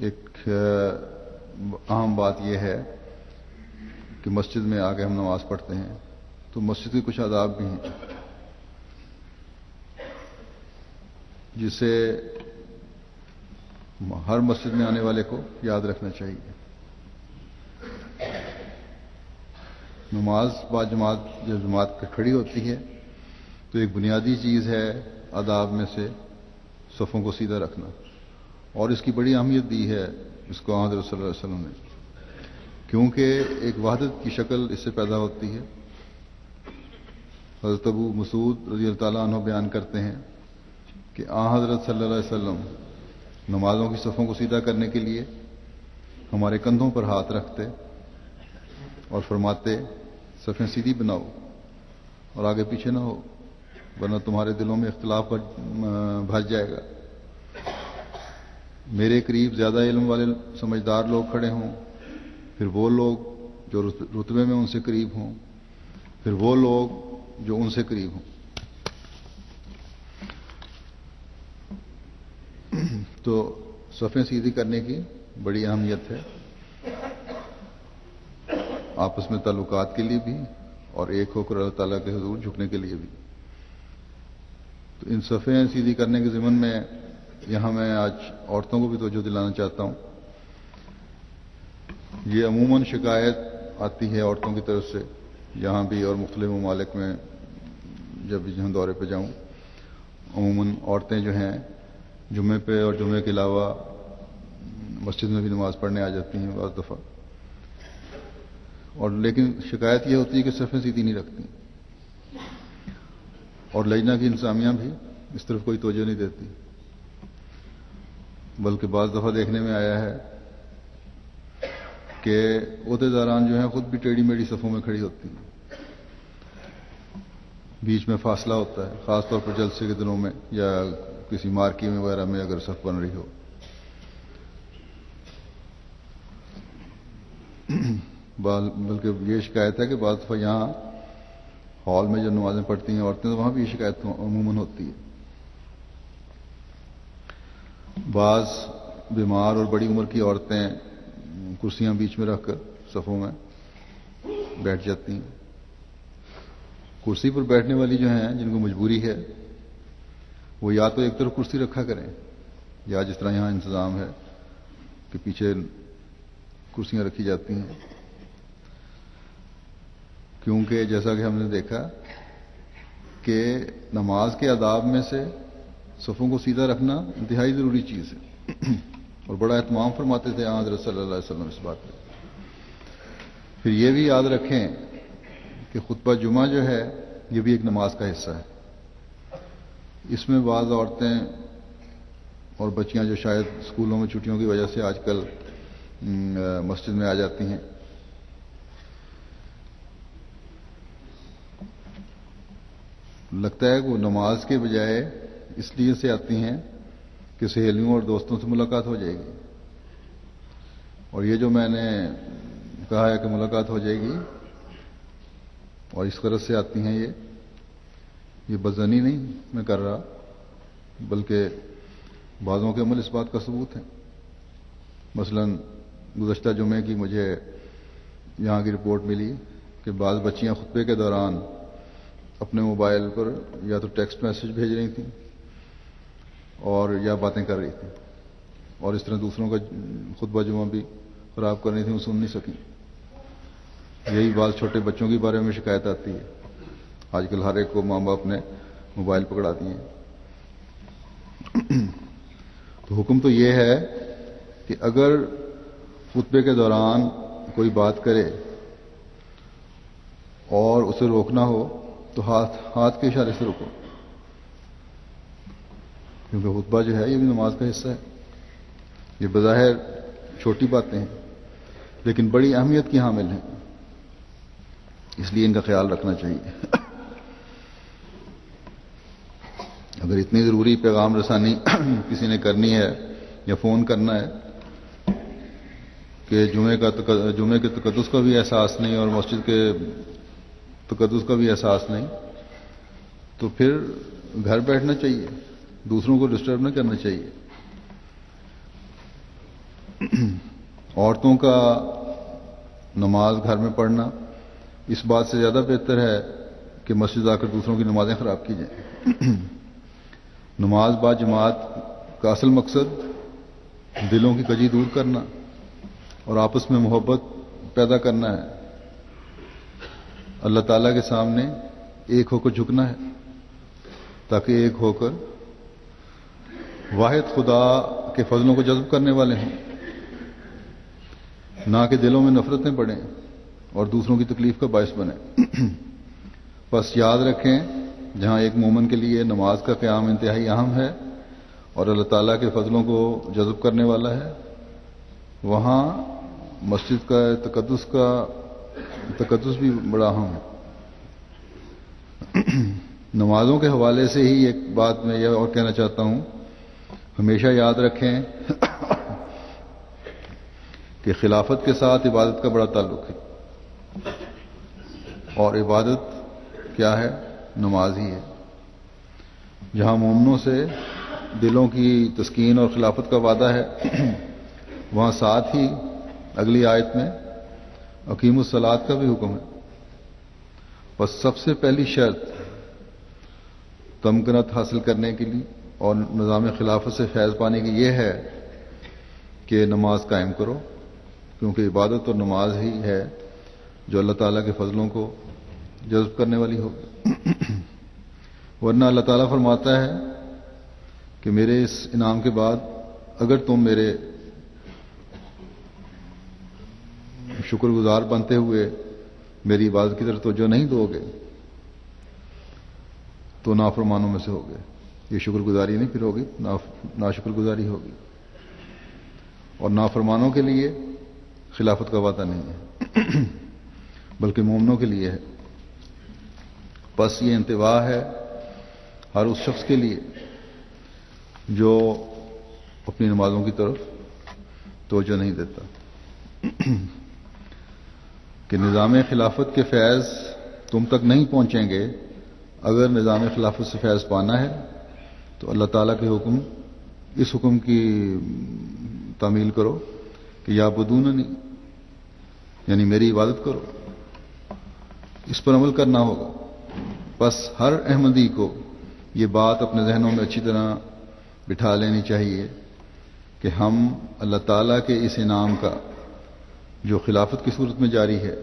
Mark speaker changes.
Speaker 1: ایک اہم بات یہ ہے کہ مسجد میں آ کے ہم نماز پڑھتے ہیں تو مسجد کے کچھ آداب بھی ہیں جسے ہر مسجد میں آنے والے کو یاد رکھنا چاہیے. نماز با جماعت جب جماعت کھڑی ہوتی ہے تو ایک بنیادی چیز ہے آداب میں سے صفوں کو سیدھا رکھنا، اور اس کی بڑی اہمیت دی ہے اس کو حضرت صلی اللہ علیہ وسلم نے، کیونکہ ایک وحدت کی شکل اس سے پیدا ہوتی ہے. حضرت ابو مسعود رضی اللہ تعالیٰ عنہ بیان کرتے ہیں کہ حضرت صلی اللہ علیہ وسلم نمازوں کی صفوں کو سیدھا کرنے کے لیے ہمارے کندھوں پر ہاتھ رکھتے اور فرماتے صفیں سیدھی بناؤ اور آگے پیچھے نہ ہو، ورنہ تمہارے دلوں میں اختلاف بھر جائے گا. میرے قریب زیادہ علم والے سمجھدار لوگ کھڑے ہوں، پھر وہ لوگ جو رتبے میں ان سے قریب ہوں، پھر وہ لوگ جو ان سے قریب ہوں. تو صفیں سیدھی کرنے کی بڑی اہمیت ہے، آپس میں تعلقات کے لیے بھی اور ایک ہو کر اللہ تعالیٰ کے حضور جھکنے کے لیے بھی. تو ان صفیں سیدھی کرنے کے ضمن میں یہاں میں آج عورتوں کو بھی توجہ دلانا چاہتا ہوں. یہ عموماً شکایت آتی ہے عورتوں کی طرف سے یہاں بھی اور مختلف ممالک میں جب بھی جہاں دورے پہ جاؤں، عموماً عورتیں جو ہیں جمعے پہ اور جمعے کے علاوہ مسجد میں بھی نماز پڑھنے آ جاتی ہیں بعض دفعہ، اور لیکن شکایت یہ ہوتی ہے کہ صفیں سیدھی نہیں رکھتی، اور لجنہ کی انتظامیہ بھی اس طرف کوئی توجہ نہیں دیتی، بلکہ بعض دفعہ دیکھنے میں آیا ہے کہ عہدیداران جو ہیں خود بھی ٹیڑھی میڑھی صفوں میں کھڑی ہوتی ہیں، بیچ میں فاصلہ ہوتا ہے، خاص طور پر جلسے کے دنوں میں یا کسی مارکی میں وغیرہ میں اگر صف بن رہی ہو. بلکہ یہ شکایت ہے کہ بعض دفعہ یہاں ہال میں جو نمازیں پڑھتی ہیں عورتیں تو وہاں بھی یہ شکایت عموماً ہوتی ہے. بعض بیمار اور بڑی عمر کی عورتیں کرسیاں بیچ میں رکھ کر صفوں میں بیٹھ جاتی ہیں. کرسی پر بیٹھنے والی جو ہیں جن کو مجبوری ہے وہ یا تو ایک طرف کرسی رکھا کریں یا جس طرح یہاں انتظام ہے کہ پیچھے کرسیاں رکھی جاتی ہیں، کیونکہ جیسا کہ ہم نے دیکھا کہ نماز کے آداب میں سے صفوں کو سیدھا رکھنا انتہائی ضروری چیز ہے، اور بڑا اہتمام فرماتے تھے حضرت صلی اللہ علیہ وسلم اس بات پہ. پھر یہ بھی یاد رکھیں کہ خطبہ جمعہ جو ہے یہ بھی ایک نماز کا حصہ ہے. اس میں بعض عورتیں اور بچیاں جو شاید اسکولوں میں چھٹیوں کی وجہ سے آج کل مسجد میں آ جاتی ہیں، لگتا ہے کہ وہ نماز کے بجائے اس لیے سے آتی ہیں کہ سہیلیوں اور دوستوں سے ملاقات ہو جائے گی، اور یہ جو میں نے کہا ہے کہ ملاقات ہو جائے گی اور اس غرض سے آتی ہیں، یہ بزنی نہیں میں کر رہا، بلکہ بعضوں کے عمل اس بات کا ثبوت ہے. مثلا گزشتہ جمعے کی مجھے یہاں کی رپورٹ ملی کہ بعض بچیاں خطبے کے دوران اپنے موبائل پر یا تو ٹیکسٹ میسج بھیج رہی تھیں اور یا باتیں کر رہی تھیں، اور اس طرح دوسروں کا خطبہ جمعہ بھی خراب کر رہی تھیں، وہ سن نہیں سکیں. یہی بعض چھوٹے بچوں کے بارے میں شکایت آتی ہے. آج کل ہر ایک کو ماں باپ نے موبائل پکڑا دیے ہیں. تو حکم تو یہ ہے کہ اگر خطبے کے دوران کوئی بات کرے اور اسے روکنا ہو تو ہاتھ کے اشارے سے روکو، کیونکہ خطبہ جو ہے یہ بھی نماز کا حصہ ہے. یہ بظاہر چھوٹی باتیں ہیں لیکن بڑی اہمیت کی حامل ہیں، اس لیے ان کا خیال رکھنا چاہیے. اگر اتنی ضروری پیغام رسانی کسی نے کرنی ہے یا فون کرنا ہے کہ جمعے کے تقدس کا بھی احساس نہیں اور مسجد کے تقدس کا بھی احساس نہیں، تو پھر گھر بیٹھنا چاہیے، دوسروں کو ڈسٹرب نہ کرنا چاہیے. عورتوں کا نماز گھر میں پڑھنا اس بات سے زیادہ بہتر ہے کہ مسجد آ کر دوسروں کی نمازیں خراب کی جائیں۔ نماز با جماعت کا اصل مقصد دلوں کی کجی دور کرنا اور آپس میں محبت پیدا کرنا ہے، اللہ تعالیٰ کے سامنے ایک ہو کر جھکنا ہے تاکہ ایک ہو کر واحد خدا کے فضلوں کو جذب کرنے والے ہوں، نہ کہ دلوں میں نفرتیں پڑیں اور دوسروں کی تکلیف کا باعث بنیں۔ بس یاد رکھیں، جہاں ایک مومن کے لیے نماز کا قیام انتہائی اہم ہے اور اللہ تعالیٰ کے فضلوں کو جذب کرنے والا ہے، وہاں مسجد کا تقدس بھی بڑا اہم ہے۔ نمازوں کے حوالے سے ہی ایک بات میں یہ اور کہنا چاہتا ہوں، ہمیشہ یاد رکھیں کہ خلافت کے ساتھ عبادت کا بڑا تعلق ہے، اور عبادت کیا ہے؟ نماز ہی ہے۔ جہاں مومنوں سے دلوں کی تسکین اور خلافت کا وعدہ ہے، وہاں ساتھ ہی اگلی آیت میں اقیم الصلاۃ کا بھی حکم ہے۔ بس سب سے پہلی شرط تمکنت حاصل کرنے کے لیے اور نظام خلافت سے فیض پانے کی یہ ہے کہ نماز قائم کرو، کیونکہ عبادت اور نماز ہی ہے جو اللہ تعالیٰ کے فضلوں کو جذب کرنے والی ہوگی۔ ورنہ اللہ تعالیٰ فرماتا ہے کہ میرے اس انعام کے بعد اگر تم میرے شکر گزار بنتے ہوئے میری عبادت کی طرف توجہ نہیں دو گے تو نافرمانوں میں سے ہوگے۔ یہ شکر گزاری نہیں پھر ہوگی، ناشکر گزاری ہوگی، اور نافرمانوں کے لیے خلافت کا وعدہ نہیں ہے بلکہ مومنوں کے لیے ہے۔ بس یہ انتباہ ہے ہر اس شخص کے لیے جو اپنی نمازوں کی طرف توجہ نہیں دیتا کہ نظام خلافت کے فیض تم تک نہیں پہنچیں گے۔ اگر نظام خلافت سے فیض پانا ہے تو اللہ تعالیٰ کے حکم، اس حکم کی تعمیل کرو کہ یا بدوننی، یعنی میری عبادت کرو، اس پر عمل کرنا ہوگا۔ بس ہر احمدی کو یہ بات اپنے ذہنوں میں اچھی طرح بٹھا لینی چاہیے کہ ہم اللہ تعالیٰ کے اس انعام کا جو خلافت کی صورت میں جاری ہے